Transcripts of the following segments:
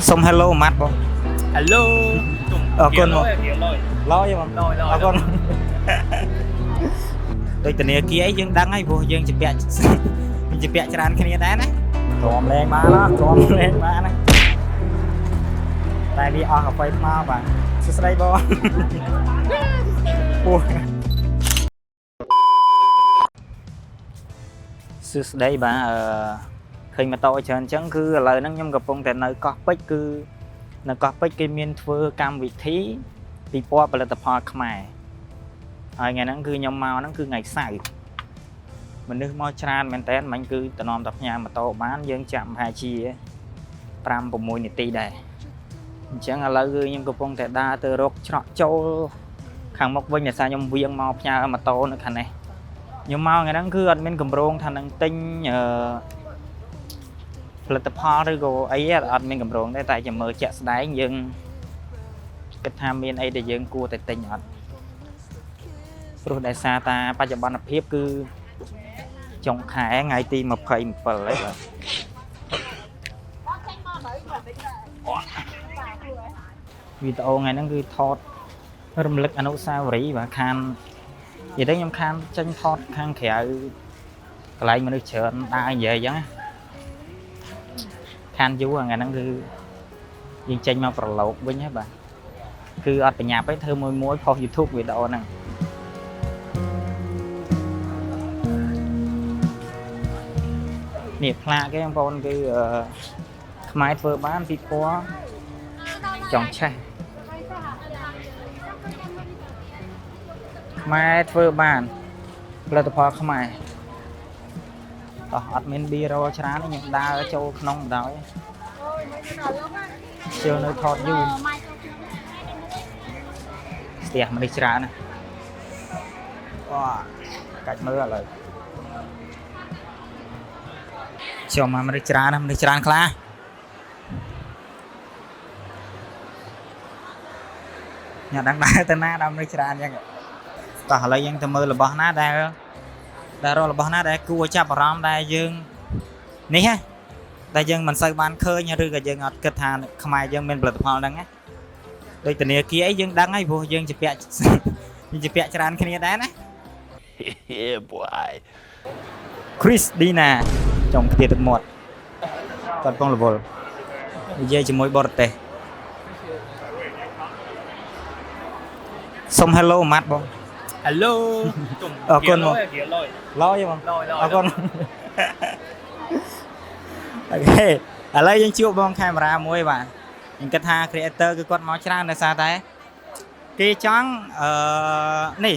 Xong hello mặt không? Hello. Ở con lôi, lo vậy không? Ở con tôi tình yêu kia ấy dương đăng ấy vô dương chụp bẹ tràn cái này đấy trộm lên má nó trộm lên má nó tại đi ở cà phê mà bạn sẽ đây bo sự đây bà khi mà tôi chơi chẳng cứ lời nó nhâm gặp phong tại nơi có bích cứ nơi có bích cái miền thưa cam vị thí đi qua là tập hòa khmer ngày nó cứ nhom màu nó cứ ngày sải mình nước mò tràn men tén mình cứ tận nòm tập nhà mà to bán dương chạm hai chi ấy pram của mùi nịt tì đây chẳng là lời nhưng có phong tại đa từ rốc chọn châu hàng mộc vinh là sao nhom viêng mò nhà mà to nữa khả này nhưng mà ngày đó cứ anh bên cầm rong thành năng tinh là tập ho rồi go ấy anh bên cầm rong đấy tại chậm mơ chẹt đáy nhưng cái tham miên ấy để dương cua tại tinh nhọt rồi đại sa ta ba chậm ban lập hiếp cứ trồng khải ngày ti một phẩy một phần lấy rồi vì tao ngày nó cứ thọt râm lực anh ốc sao rỉ và khan vậy đấy nhom khan tranh thọt khan khẽ lại mà được chờ đa về giống khan chú ngày nó cứ viên tranh mà phần lột với nhé bạn cứ ở nhà với thơ môi mối phong YouTube video nè nè pha cái con cái máy phơ bán thì có chọn chai máy phơ bán là tập hòa không ai tỏ admin bia rồi chán những đa châu nông đói chưa nơi thọt du tiệt mà đi chán này cách mưa rồi cho mà đi chán khá nhà đang đá tên na đâm đi chán vậy tỏ lấy dân tầm mưa là bỏ ná đây đã rồi là bỏ ná đây cua chắp vào rong đây dương ní ha đại dân mình xây ban khơi nha rư cả dân ở kết thàn không ai dân bên bờ phò đăng á đây tình yêu kia ấy dân đăng ấy vô dân chụp bẹ tràn cái này đấy Yeah boy. Christina trong cái tiệc một còn con là vô giờ chỉ mỗi bọt tè xong hello mặt không Hello. ở con lôi. lo vậy không ở con ok ở đây dân chịu bong camera môi bà những cái tha creator cái con máu trắng là sao thế cái trắng nè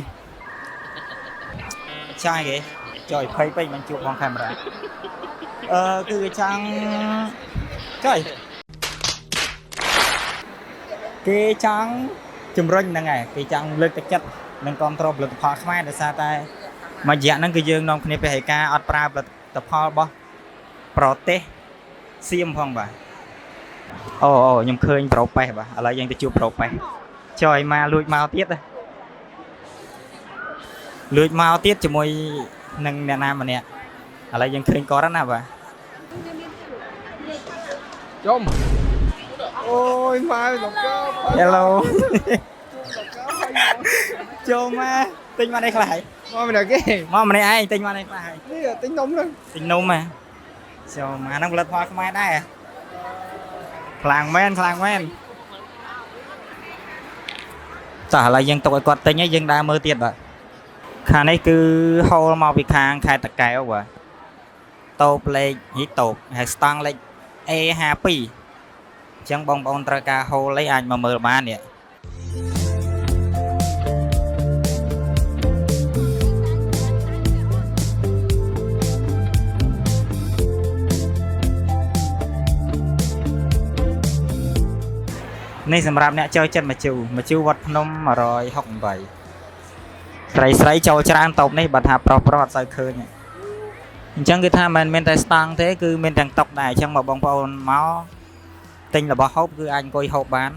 trai kì trời phây phây mình chụp bong camera cái trắng trời cái trắng chùm rinh là ngày cái trắng lên cái chất nâng control lực phá khai là sao ta mà dạng nó cái dương nông này phải ca ở pra tập ho bo prote xiêm phong bà nhưng khơi pro pe bà ở lại dân tôi chụp pro pe trời mà lùi mau tiết đây lùi mau tiết cho môi nâng nè nam mà nè ở lại dân khơi có đó nào bà Chôm. Ôi mai lộc cá. hello chôm mà tinh mà đây lại Mai mình là cái. mà này ai tinh mà đây lại Cái là tính nóng đó. tinh nôm mà sao mà nó lật hoa không ai đây à làng men trả lại dân tộc quạt tinh ấy dân đa mơ tiệt rồi khả này cứ hô mau bị khang khai tật cái không ạ tô lên hít tột hay stang lên e happy chẳng bong bong tra ca hô lấy anh mà mơ ba nèนี่สำหรับเนี่ยเจ้าจันมาจูวัดพนมมาลอยหกใบใส่เจ้าจานตบนี่บัตรหาปลอดใส่คืนเนี่ยจังคือถ้ามันเป็นแต่สตางค์thếคือเป็นแต่ตกได้จังมาบองปอนเมาติงlà bỏ hộpคือanh coi hộp bán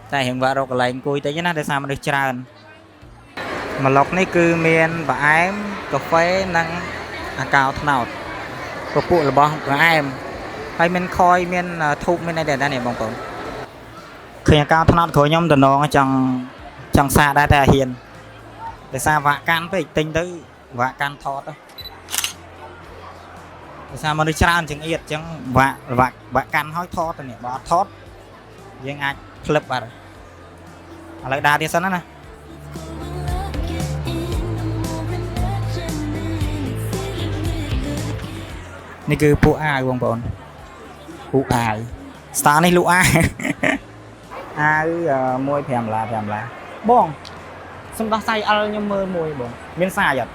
แต่เห็นว่าเราก็เลยคุยแต่ยังน่าจะทำมันđược tràn mà lọcนี่คือเมียนvà em cà phê năng cào thảo có phụ là bỏ của em ហើយមានខយមានធូបមានអីដែរនេះបងប្អូនឃើញការថ្នត់គ្រូខ្ញុំតំណងចង់សាកដែរតែអាហ៊ានដោយសារវាក់កាន់ពេកទិញទៅវាក់កាន់ថតទៅដោយសារមនុស្សច្រើនជាងអៀតអញ្ចឹងវាក់កាន់ហើយថតទៅនេះបើអត់ថតយើងអាចផ្លឹបបាត់ឥឡូវដើរទៀតសិនណានេះគឺពួកអាវបងប្អូនពួកអាវស្តានេះលក់អាវអាវ1 5 ឡាបងសុំដោះសាយអលខ្ញុំមើលមួយបងមានសាយអត់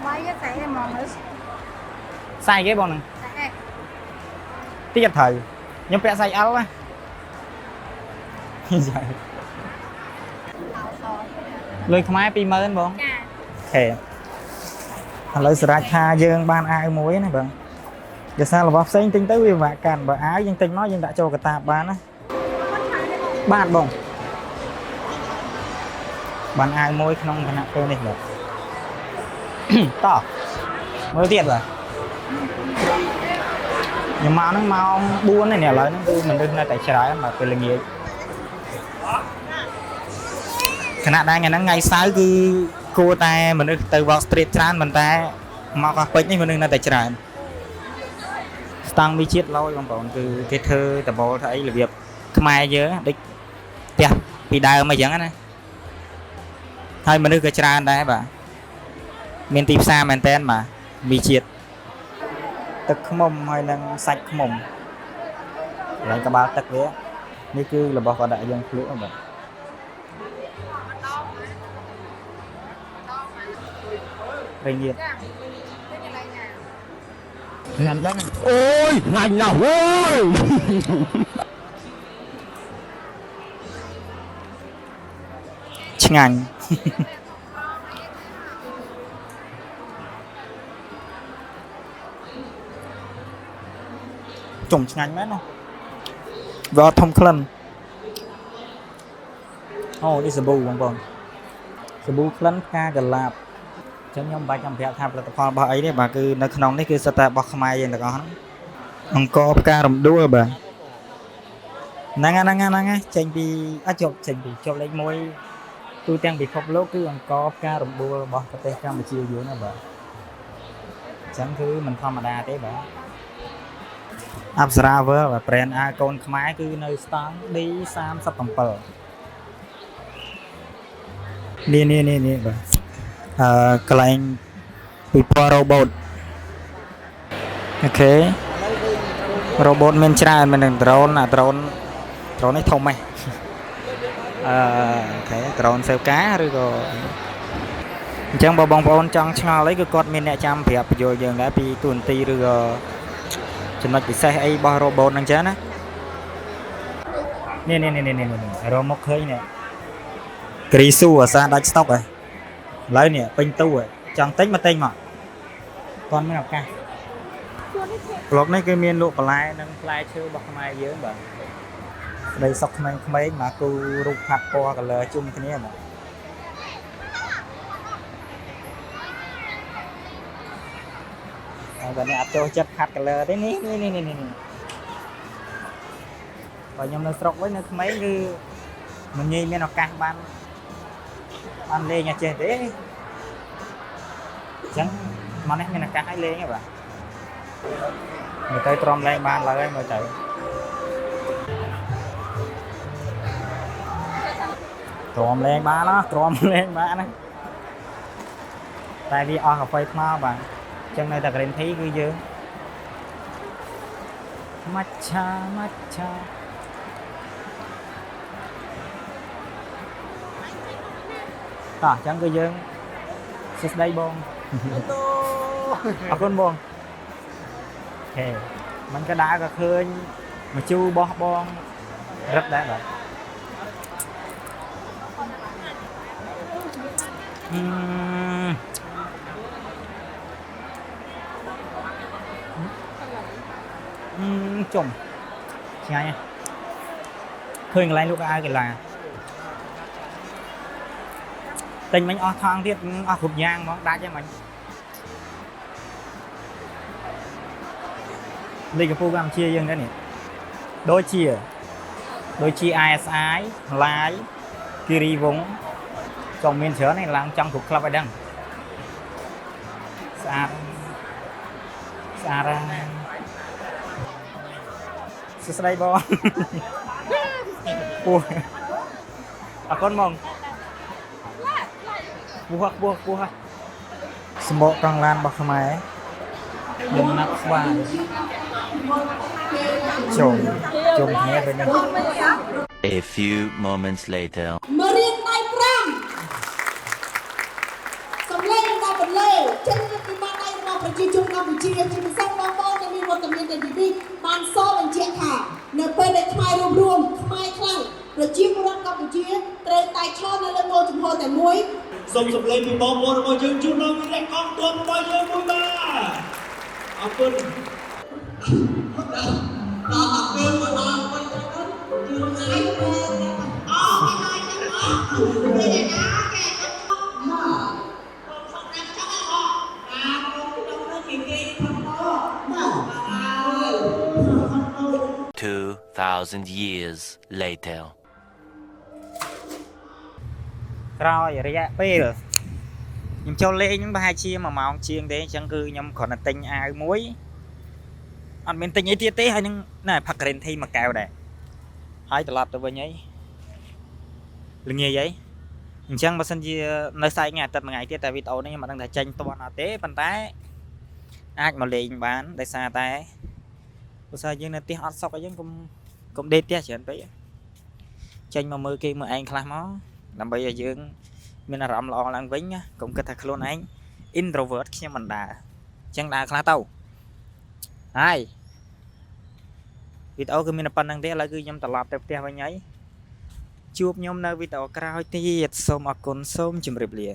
បាយយកតែហ្មងមើល សាយគេបងហ្នឹង តែ ទៀតត្រូវខ្ញុំពាក់សាយអលណា អោស លុយខ្មែរ 20000 បង ចា ខេឥឡូវសម្រាប់ថាយើងបានអាវមួយណាបងដោយសាររបស់ផ្សេងទិញទៅវាវាក់កាន់បើអាវយើងទិញមកយើងដាក់ចូលកតាបបានណាបានបងបានអាវមួយក្នុងគណៈពេលនេះបងតោះមើលទៀតបាទខ្ញុំមកហ្នឹងម៉ោង 4 នេះឥឡូវហ្នឹងគឺមនុស្សនៅតែច្រើនបាទពេលល្ងាចខណៈដែរថ្ងៃហ្នឹងថ្ងៃសៅរ៍គឺគួរតែមនុស្សទៅ Wall Street ច្រើនប៉ុន្តែមកកោះពេជ្រនេះមនុស្សនៅតែច្រើនស្តង់មីជាតិឡយបងប្អូនគឺគេធ្វើដបលធ្វើអីរបៀបខ្មែរយើងដូចផ្ទះពីដើមអីចឹងណាហើយមនុស្សក៏ច្រើនដែរបាទមានទីផ្សារមែនតើបាទមីជាតិទឹកខ្មុំហើយនឹងសាច់ខ្មុំឡើងក្បាលទឹកវានេះគឺរបស់គាត់ដាក់យើងភ្លក់បាទរញៀត Làm đó. Ôi, ngành nào ôi. ឆ្ងាញ់ចុំឆ្ងាញ់មែនណាវាអត់ធំក្លិនអូនេះសាប៊ូបងប្អូនសាប៊ូក្លិនផ្កាកលាបចឹងខ្ញុំបាច់ចាំប្រាប់ថាផលិតផលរបស់អីទេបាទគឺនៅក្នុងនេះគឺសិតតែរបស់ខ្មែរយើងទាំងអស់ហ្នឹងអង្គផ្ការំដួលបាទហ្នឹងចេញពីចប់លេខ1ទូទាំងពិភពលោកគឺអង្គផ្ការំដួលរបស់ប្រទេសកម្ពុជាយើងណាបាទអញ្ចឹងគឺមិនធម្មតាទេបាទអប្សរាវើបាទ brand អាកូនខ្មែរគឺនៅស្តង់ D37 នេះបាទកន្លែងពីពណ៌ robot អូខេ robot មានច្រើនមាននឹង drone អា drone នេះធំហ៎អូខេ drone សេវការឬក៏អញ្ចឹងបើបងប្អូនចង់ឆ្ងល់អីគឺគាត់មានអ្នកចាំប្រាប់បញ្យល់យើងដែរពីទូនទីឬក៏ចំណុចពិសេសអីរបស់ robot ហ្នឹងចឹងណានេះរមកឃើញនេះគ្រីស៊ូអាសាដាច់ស្តុកហ៎ឥឡូវនេះពេញទូចង់ទិញមកទិញមកគាត់មានឱកាសប្លុកនេះគឺមានលក់បន្លែនិងផ្លែឈើរបស់ខ្មែរយើងបាទស្ដីសុកក្មេងៗមកគូរូបផាត់ពណ៌ color ជុំគ្នាបាទហើយបើនេះអត់ចូលចិត្តផាត់ color ទេនេះបើខ្ញុំនៅស្រុកវិញនៅក្មេងគឺមិនងាយមានឱកាសបានលេងចេះទេអញ្ចឹងមកនេះមានឱកាសឲ្យលេងហ៎បាទមើលទៅទ្រាំលេងបានឡើយមើលទៅទ្រាំលេងបានណាតែវាអស់កាហ្វេថ្មបាទអញ្ចឹងនៅតែ green tea គឺយើងម៉ាត់ឆាតោះអញ្ចឹងគឺយើងសួស្ដីបងអរគុណបងអូខេមិនកដាក៏ឃើញមកជូបោះបងរឹកដែរបាទចុំឆ្ងាញ់ឃើញកន្លែងលក់អាវកីឡាទិញមិញអស់ថងទៀតអស់គ្រប់យ៉ាងហ្មងដាច់ហ្នឹងមិញ លេខកំពូលកម្ពុជាយើងដែរនេះដូចជា ISI Live គិរីវងចង់មានច្រើននេះឡើងចង់គ្រប់ក្លឹបឲ្យដឹងស្អាតសួស្ដីបងពោះអរគុណបងពោះសម្បកកង់ឡានរបស់ខ្មែរខ្ញុំណាប់ស្វាយជុំគ្នាទៅនេះ A few moments later. មករៀនដៃ5សំឡេងរបស់បន្លេចេញពីបាតដៃរបស់ប្រជាជនកម្ពុជាជាពិសេសបងប្អូនដែលមានវត្តមានទាំងនេះបានសរបញ្ជាក់ថានៅពេលដែលខ្មែររួមខ្មែរខ្លាំងប្រជាពលរដ្ឋកម្ពុជាត្រូវតែឈរនៅលើគោលជំហរតែមួយសូមសំឡេងពីបងប្អូនរបស់យើងជូនដល់វិរៈកងទ័ពរបស់យើងមួយបាទអរគុណដល់អរគុណមកដល់ជួយឲ្យ2,000 years later. ក្រោយរយៈពេលខ្ញុំចូលលេងហ្នឹងប្រហែលជា1ម៉ោងជាងទេអញ្ចឹងគឺខ្ញុំគ្រាន់តែទិញអាវមួយអត់មានទិញអីទៀតទេហើយនឹងណែផឹកក្រេនធីមួយកែវដែរហើយត្រឡប់ទៅវិញហើយល្ងាចហើយអញ្ចឹងបើសិនជានៅស្អែកថ្ងៃអាទិត្យមួយថ្ងៃទៀតតែវីដេអូនេះខ្ញុំមិនដឹងថាចេញតន់អត់ទេប៉ុន្តែអាចមកលេងបានដោយសារតែបើសិនយើងនៅផ្ទះអត់សុខអីចឹងកុំដេកផ្ទះច្រើនពេកចេញមកមើលគេមើលឯងខ្លះមកដើម្បីឲ្យយើងមានអារម្មណ៍ល្អឡើងវិញណាកុំគិតថាខ្លួនឯង introvert ខ្ញុំមិនដើរអញ្ចឹងដើរខ្លះទៅហើយវីដេអូគឺមានតែប៉ុណ្្នឹងទេឥឡូវគឺខ្ញុំត្រឡប់ទៅផ្ទះវិញហើយជួបខ្ញុំនៅវីដេអូក្រោយទៀតសូមអរគុណសូមជម្រាបលា